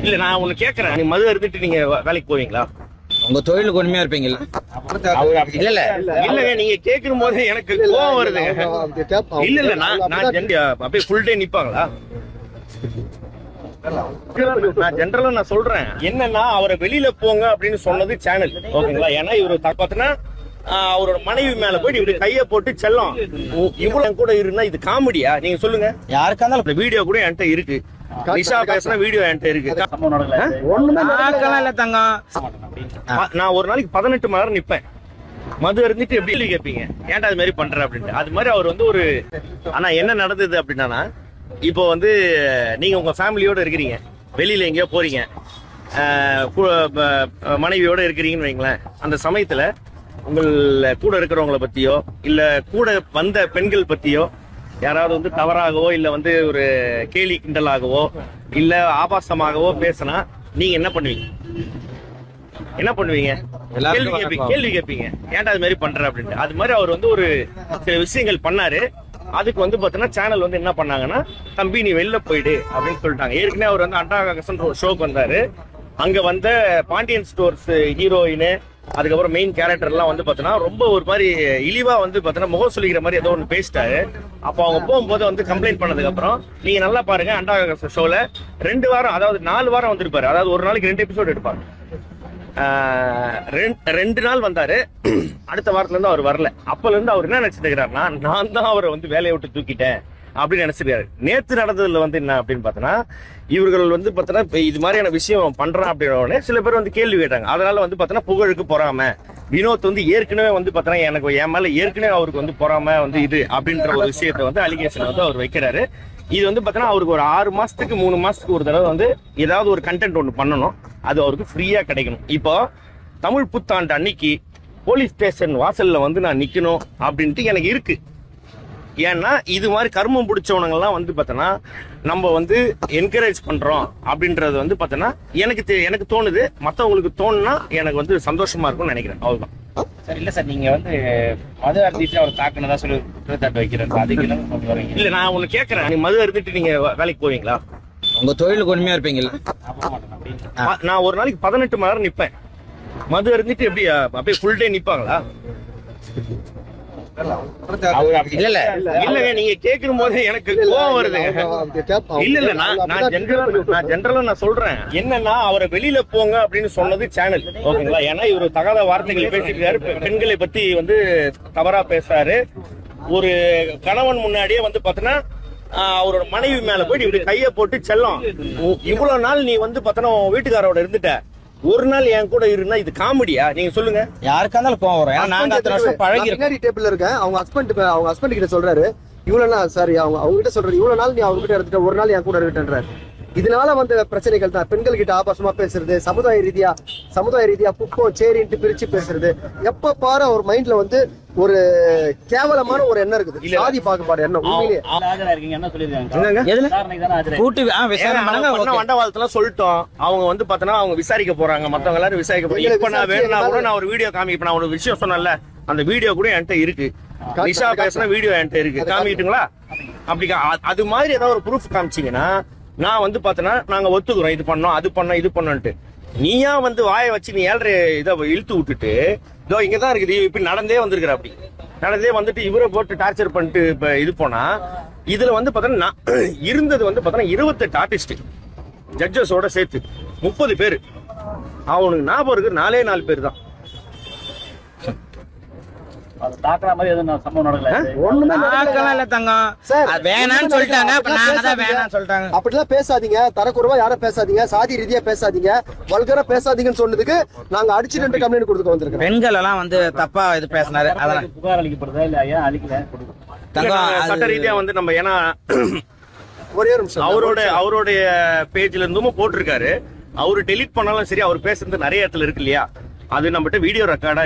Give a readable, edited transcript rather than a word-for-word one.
இல்ல நான் ஒண்ணு கேக்குறேன், நீ மது அருந்துட்டு நீங்க வேலைக்கு போவீங்களா? உங்க தொழிலுக்கு உண்மையா இருப்பீங்களா? இல்ல இல்லங்க, நீங்க கேட்கும் போது எனக்கு கோவம் வருது. இல்ல இல்ல நான் அப்படியே ஃபுல் டே நிப்பாங்களா? நான் ஜெனரலா நான் சொல்றேன் என்னன்னா, அவரை வெளியில போங்க அப்படின்னு சொன்னது சேனல், ஓகேங்களா? ஏன்னா இவரு பாத்தீங்கன்னா அவரோட மனைவி மேல போயிட்டு இப்படி கைய போட்டு செல்லம் இவ்வளவு கூட இருந்தா இது காமெடியா? நீங்க சொல்லுங்க. யாருக்கா இருந்தாலும் வீடியோ கூட என்கிட்ட இருக்கு, நிஷா பேசின வீடியோ என்கிட்ட இருக்கு. இல்ல தங்கம், நான் ஒரு நாளைக்கு 18 மணி நேரம் நிப்பேன். மது இருந்துட்டு எப்படி கேட்பீங்க, ஏன்டா அது மாதிரி பண்ற அப்படின்ட்டு. அது மாதிரி அவர் வந்து ஒரு, ஆனா என்ன நடந்தது அப்படின்னா, இப்போ வந்து நீங்க உங்க ஃபேமிலியோட இருக்கிறீங்க, வெளியில எங்கேயோ போறீங்க, மனைவியோட இருக்கிறீங்கன்னு வைங்களேன். அந்த சமயத்துல உங்கள் கூட இருக்கிறவங்களை பத்தியோ இல்ல கூட வந்த பெண்கள் பத்தியோ யாராவது வந்து தவறாகவோ இல்ல வந்து ஒரு கேலி கிண்டலாகவோ இல்ல ஆபாசமாகவோ பேசினா நீங்க என்ன பண்ணுவீங்க? என்ன பண்ணுவீங்க? கேள்வி கேட்பீங்க, ஏன்டா அது மாதிரி பண்ற அப்படின்ட்டு. அது மாதிரி அவர் வந்து ஒரு சில விஷயங்கள் பண்ணாரு. அதுக்கு வந்து பாத்தீங்கன்னா சேனல் வந்து என்ன பண்ணாங்கன்னா, தம்பி நீ வெளில போயிடு அப்படின்னு சொல்லிட்டாங்க. ஏற்கனவே அவர் வந்து அண்டாகசன் ஷோக்கு வந்தாரு. அங்க வந்த பாண்டியன் ஸ்டோர்ஸ் ஹீரோயின், அதுக்கப்புறம் மெயின் கேரக்டர் எல்லாம் வந்து பாத்தீங்கன்னா ரொம்ப ஒரு மாதிரி இழிவா வந்து பாத்தீங்கன்னா முகம் சொல்லிக்கிற மாதிரி ஏதோ ஒன்று பேசிட்டாரு. அப்போ அவங்க போகும்போது வந்து கம்ப்ளைண்ட் பண்ணதுக்கு அப்புறம் நீங்க நல்லா பாருங்க, அண்டாகசன் ஷோல 2 வாரம், அதாவது 4 வாரம் வந்திருப்பாரு. அதாவது ஒரு நாளைக்கு 2 எபிசோடு எடுப்பாரு. 2 நாள் வந்தாரு. அடுத்த வாரத்துல இருந்து அவர் வரல. அப்பல இருந்து அவர் என்ன நினைச்சிருக்கிறாருன்னா, நான் தான் அவரை வந்து வேலையை விட்டு தூக்கிட்டேன் அப்படின்னு நினைச்சிருக்காரு. நேத்து நடந்ததுல வந்து என்ன அப்படின்னு பாத்தீங்கன்னா, இவர்கள் வந்து பாத்தீங்கன்னா இது மாதிரியான விஷயம் பண்றான் அப்படின்னு சில பேர் வந்து கேள்வி கேட்டாங்க. அதனால வந்து பாத்தீங்கன்னா புகழுக்கு பொறாம, வினோத் வந்து ஏற்கனவே வந்து பாத்தீங்கன்னா எனக்கு என் மேல ஏற்கனவே அவருக்கு வந்து பொறாம வந்து இது அப்படின்ற ஒரு விஷயத்த வந்து அலிகேஷன் வந்து அவர் வைக்கிறாரு. இது வந்து பாத்தீங்கன்னா அவருக்கு ஒரு 6 மாசத்துக்கு 3 மாசத்துக்கு ஒரு தடவை வந்து ஏதாவது ஒரு கண்டென்ட் ஒன்று பண்ணணும், அது அவருக்கு ஃப்ரீயா கிடைக்கணும். இப்போ தமிழ் புத்தாண்டு அன்னைக்கு போலீஸ் ஸ்டேஷன் வாசல்ல வந்து நான் நிக்கணும் அப்படின்ட்டு எனக்கு இருக்கு. ஏன்னா இது மாதிரி கர்மம் பிடிச்சவனங்கள்லாம் வந்து பார்த்தோன்னா நம்ம வந்து என்கரேஜ் பண்றோம் அப்படின்றது வந்து பார்த்தோன்னா எனக்கு தோணுது. மற்றவங்களுக்கு தோணுனா எனக்கு வந்து சந்தோஷமா இருக்கும்னு நினைக்கிறேன். அவ்வளவுதான் சார். இல்ல சார், நீங்க வந்து மது அருந்திட்டு அவர் தாக்குனதா சொல்லி குற்றச்சாட்டு வைக்கிறேன், அதுக்கு வரீங்க? இல்ல நான் ஒண்ணு கேட்கறேன், நீ மது அருந்திட்டு நீங்க வேலைக்கு போவீங்களா? உங்க தொழிலுக்கு உண்மையா இருப்பீங்களா? நான் ஒரு நாளைக்கு 18 மணி நேரம் நிப்பேன். மது அருந்திட்டு எப்படி அப்படியே ஃபுல் டே நிப்பாங்களா? இல்ல இல்லங்க, நீங்க கேட்கும் போது எனக்கு கோவம் வருது. இல்ல இல்ல நான் ஜெனரலா நான் சொல்றேன் என்னன்னா, அவரை வெளியில போங்க அப்படின்னு சொன்னது சேனல், ஓகேங்களா? ஏன்னா இவரு தகாத வார்த்தைகள் பேசிருக்காரு, பெண்களை பத்தி வந்து தவறா பேசுறாரு. ஒரு கணவன் முன்னாடியே வந்து பாத்தீங்கன்னா அவரோட மனைவி மேல போயிட்டு இப்படி கைய போட்டு செல்லம் இவ்வளவு நாள் நீ வந்து பாத்தீங்கன்னா வீட்டுக்காரோட இருந்துட்ட, ஒரு நாள் என் கூட இருந்தா இது காமெடியா? நீங்க சொல்லுங்க. யாருக்கா இருந்தாலும் கோவம் வரும். நாங்க அத்தனை வருஷம் பழகி டேபிள்ல இருக்கேன். அவங்க ஹஸ்பண்ட் கிட்ட சொல்றாரு, இவ்வளவு நாள் சாரி அவங்க கிட்ட சொல்றாரு, இவ்வளவு நாள் நீ அவங்க கிட்ட இருந்துட்ட, ஒரு நாள் என் கூட இருக்கேன்றாரு. இதனால வந்து பிரச்சனைகள் தான். பெண்கள் கிட்ட ஆபாசமா பேசுறது, சமுதாய ரீதியா குப்பம் சேரின்ட்டு பிரிச்சு பேசுறது, எப்ப பாரு அவர் மைண்ட்ல வந்து ஒரு கேவலமான ஒரு எண்ணம் இருக்குது, சாதி பாகுபாடு எண்ணம். உண்மையிலேயே வண்டவாளத்துல சொல்லிட்டோம். அவங்க வந்து பாத்தீங்கன்னா அவங்க விசாரிக்க போறாங்க, மத்தவங்க எல்லாரும் விசாரிக்க போறாங்க. இப்ப நான் வேணும்னா கூட நான் ஒரு வீடியோ காமிப்பேன். நான் ஒரு விஷயம் சொன்னேன்ல, அந்த வீடியோ கூட என்கிட்ட இருக்கு, நிஷா பேசின வீடியோ என்கிட்ட இருக்கு, காமிக்கிட்டுங்களா? அப்படி அது மாதிரி ஏதாவது ஒரு ப்ரூஃப் காமிச்சீங்கன்னா நான் வந்து பாத்தீங்கன்னா நாங்க ஒத்துக்கிறோம், இது பண்ணோம் அது பண்ணோம் இது பண்ணோன்ட்டு. நீயா வந்து வாயை வச்சு நீ 7 இதை இழுத்து விட்டுட்டு இதோ இங்கதான் இருக்குது இப்படி நடந்தே வந்திருக்கிற, அப்படி நடந்தே வந்துட்டு இவரை போட்டு டார்ச்சர் பண்ணிட்டு இப்ப இது போனா, இதுல வந்து பாத்தீங்கன்னா இருந்தது வந்து பாத்தீங்கன்னா 28 ஆர்டிஸ்ட் ஜட்ஜஸோட சேர்த்து 30 பேர். அவனுக்கு ஞாபகம் இருக்கு 4 பேர் தான். அப்படிலாம் பேசாதீங்க, தரக்குறைவா யாரும் பேசாதீங்க, சாதி ரீதியா பேசாதீங்க, வல்கரா பேசாதீங்கன்னு சொன்னதுக்கு நாங்க அடிச்சு 2 கம்ப்ளைண்ட் கொடுக்க வந்திருக்கோம். பெண்கள் எல்லாம் வந்து தப்பா இது பேசினாரு, அதெல்லாம் புகார் அளிக்கப்படுதா இல்ல ஐயா அளிக்கல? சட்ட ரீதியா வந்து நம்ம ஏன்னா ஒரே நிமிஷம் அவருடைய பேஜ்ல இருந்தும் போட்டிருக்காரு. அவரு டெலிட் பண்ணாலும் சரி, அவர் பேசுறது நிறைய இடத்துல இருக்கு இல்லையா, அது நம்மகிட்ட வீடியோ ரெக்கார்டா